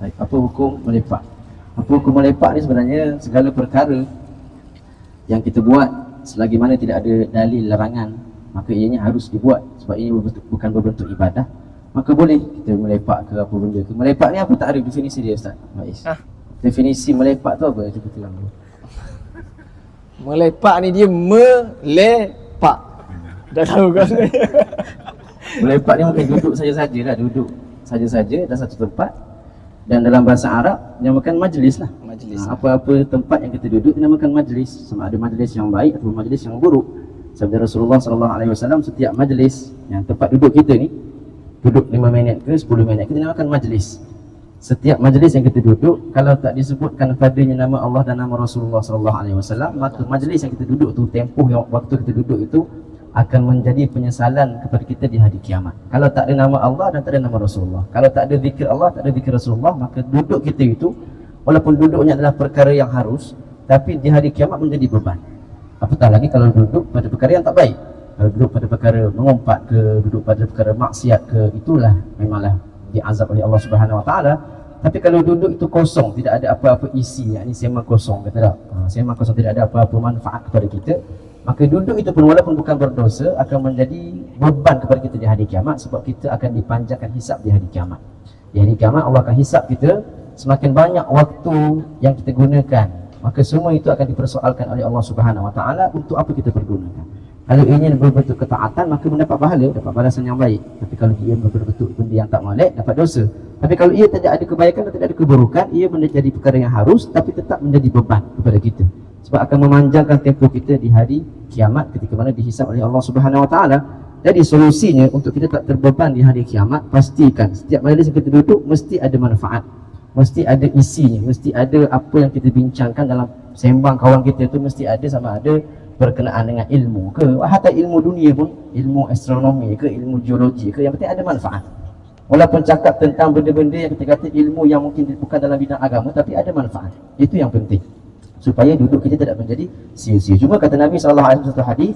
Baik, apa hukum melepak? Apa hukum melepak ni sebenarnya segala perkara yang kita buat selagi mana tidak ada dalil larangan, maka ianya harus dibuat sebab ia bukan berbentuk ibadah. Maka boleh kita melepak ke apa benda ke. Melepak ni apa, tak ada definisi dia, Ustaz Faiz. Definisi melepak tu apa? Cuba terang dulu. Melepak ni dia melepak. Dah tahu kan? Melepak ni mungkin duduk saja-saja lah, duduk saja-saja dalam satu tempat. Dan dalam bahasa Arab dinamakan majlis lah. Majlis. Apa-apa tempat yang kita duduk dinamakan majlis. Sama ada majlis yang baik atau majlis yang buruk. Sabda Rasulullah SAW, setiap majlis yang tempat duduk kita ni, duduk 5 minit ke 10 minit, kita dinamakan majlis. Setiap majlis yang kita duduk, kalau tak disebutkan padanya nama Allah dan nama Rasulullah SAW, maka majlis yang kita duduk tu, tempoh yang waktu kita duduk itu akan menjadi penyesalan kepada kita di hari kiamat. Kalau tak ada nama Allah dan tak ada nama Rasulullah, kalau tak ada zikir Allah, tak ada zikir Rasulullah, maka duduk kita itu, walaupun duduknya adalah perkara yang harus, tapi di hari kiamat menjadi beban. Apatah lagi kalau duduk pada perkara yang tak baik. Kalau duduk pada perkara mengumpat ke, duduk pada perkara maksiat ke, itulah memanglah diazab oleh Allah Subhanahu Wa Taala. Tapi kalau duduk itu kosong, tidak ada apa-apa isi, yakni sema kosong, kata tak? Sema kosong, tidak ada apa-apa manfaat kepada kita, maka duduk itu pun walaupun bukan berdosa akan menjadi beban kepada kita di hari kiamat, sebab kita akan dipanjangkan hisap di hari kiamat. Di hari kiamat Allah akan hisap kita semakin banyak waktu yang kita gunakan, maka semua itu akan dipersoalkan oleh Allah Subhanahu Wa Taala untuk apa kita pergunakan. Kalau ia berbentuk ketaatan, maka mendapat pahala, dapat balasan yang baik. Tapi kalau ia berbentuk benda yang tak molek, dapat dosa. Tapi kalau ia tidak ada kebaikan dan tidak ada keburukan, ia menjadi perkara yang harus tapi tetap menjadi beban kepada kita, sebab akan memanjangkan tempoh kita di hari kiamat ketika mana dihisap oleh Allah Subhanahu Wa Taala. Jadi solusinya untuk kita tak terbeban di hari kiamat, pastikan setiap majlis yang kita duduk mesti ada manfaat, mesti ada isinya, mesti ada apa yang kita bincangkan dalam sembang kawan kita itu, mesti ada, sama ada berkenaan dengan ilmu ke, atau ilmu dunia pun, ilmu astronomi ke, ilmu geologi ke, yang penting ada manfaat. Walaupun cakap tentang benda-benda yang kita kata ilmu yang mungkin bukan dalam bidang agama, tapi ada manfaat. Itu yang penting, supaya duduk kita tidak menjadi sia-sia. Cuma kata Nabi SAW satu hadis,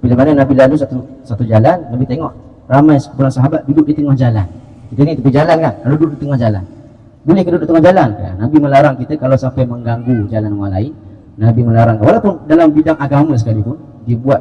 bila mana Nabi lalu satu jalan, Nabi tengok ramai sekumpulan sahabat duduk di tengah jalan. Kita ni tepi jalan kan, lalu duduk di tengah jalan. Boleh ke duduk di tengah jalan? Ya, Nabi melarang kita kalau sampai mengganggu jalan orang lain. Nabi melarang, walaupun dalam bidang agama sekalipun dibuat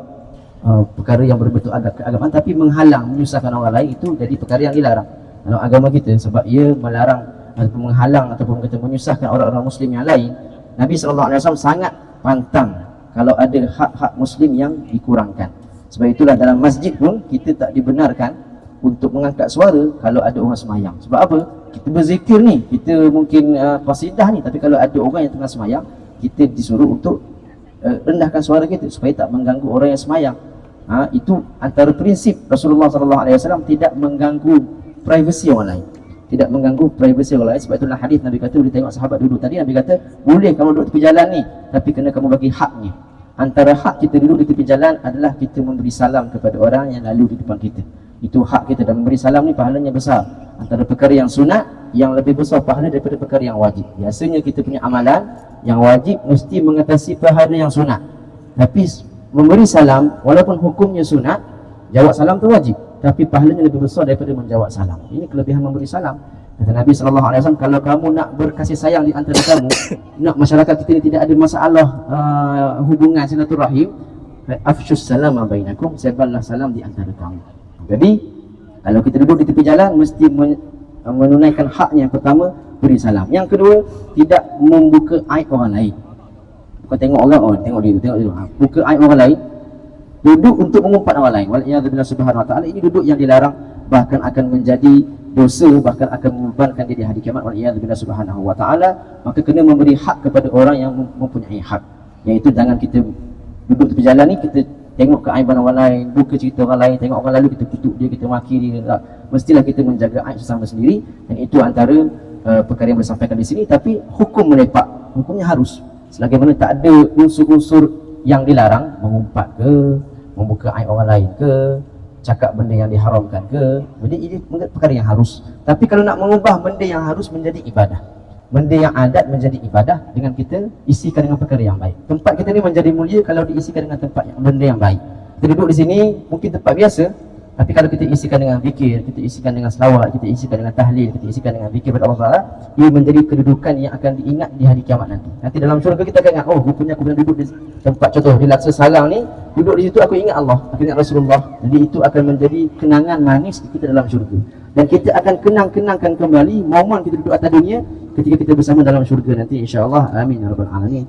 perkara yang berbentuk keagamaan, tapi menghalang, menyusahkan orang lain, itu jadi perkara yang dilarang dalam agama kita, sebab ia melarang ataupun menghalang ataupun kita menyusahkan orang-orang muslim yang lain. Nabi SAW sangat pantang kalau ada hak-hak muslim yang dikurangkan. Sebab itulah dalam masjid pun kita tak dibenarkan untuk mengangkat suara kalau ada orang semayang. Sebab apa? Kita berzikir ni, kita mungkin qasidah ni, tapi kalau ada orang yang tengah semayang, kita disuruh untuk rendahkan suara kita supaya tak mengganggu orang yang semayang. Itu antara prinsip Rasulullah SAW, tidak mengganggu privasi orang lain, tidak mengganggu privasi orang lain. Sebab itulah hadis Nabi kata, boleh tengok sahabat duduk tadi, Nabi kata boleh kamu duduk tepi jalan ni, tapi kena kamu bagi haknya. Antara hak kita duduk di tepi jalan adalah kita memberi salam kepada orang yang lalu di depan kita. Itu hak kita, dan memberi salam ni pahalanya besar. Antara perkara yang sunat, yang lebih besar pahala daripada perkara yang wajib. Biasanya kita punya amalan yang wajib mesti mengatasi pahala yang sunat, tapi memberi salam walaupun hukumnya sunat, jawab salam tu wajib, tapi pahalanya lebih besar daripada menjawab salam. Ini kelebihan memberi salam. Kata Nabi SAW, kalau kamu nak berkasih sayang di antara kamu, nak masyarakat kita ni tidak ada masalah hubungan silaturahim, afsyus salama bainakum, sebarlah salam di antara kamu. Jadi kalau kita duduk di tepi jalan, mesti menunaikan haknya. Yang pertama, beri salam. Yang kedua, tidak membuka aib orang lain. Bukan tengok orang, tengok dia, tengok dia. Buka aib orang lain, duduk untuk mengumpat orang lain. Waliyadzubillah subhanahu wa ta'ala, ini duduk yang dilarang, bahkan akan menjadi dosa, bahkan akan membebankan dia di hari kiamat. Waliyadzubillah subhanahu wa ta'ala. Maka kena memberi hak kepada orang yang mempunyai hak, iaitu jangan kita duduk tepi jalan ni, kita tengok keaiban orang lain, buka cerita orang lain, tengok orang lalu kita kutuk dia, kita maki dia. Mestilah kita menjaga aib sesama sendiri, dan itu antara perkara yang boleh sampaikan di sini. Tapi hukum melepak, hukumnya harus, selagi mana tak ada unsur-unsur yang dilarang, mengumpat ke, membuka aib orang lain ke, cakap benda yang diharamkan ke. Jadi ini perkara yang harus. Tapi kalau nak mengubah benda yang harus menjadi ibadah, benda yang adat menjadi ibadah, dengan kita isikan dengan perkara yang baik. Tempat kita ni menjadi mulia kalau diisikan dengan tempat yang benda yang baik. Kita duduk di sini mungkin tempat biasa, Tapi kalau kita isikan dengan zikir, kita isikan dengan selawat, kita isikan dengan tahlil, kita isikan dengan zikir kepada Allah Taala, ia menjadi kedudukan yang akan diingat di hari kiamat nanti. Nanti dalam syurga kita akan ingat, oh rupanya aku pernah duduk di tempat, contoh di Laksa Sarang ni, duduk di situ aku ingat Allah, aku ingat Rasulullah. Jadi itu akan menjadi kenangan manis kita dalam syurga. Dan kita akan kenangkan kembali momen kita duduk atas dunia ketika kita bersama dalam syurga nanti, insya-Allah. Amin ya rabbal alamin.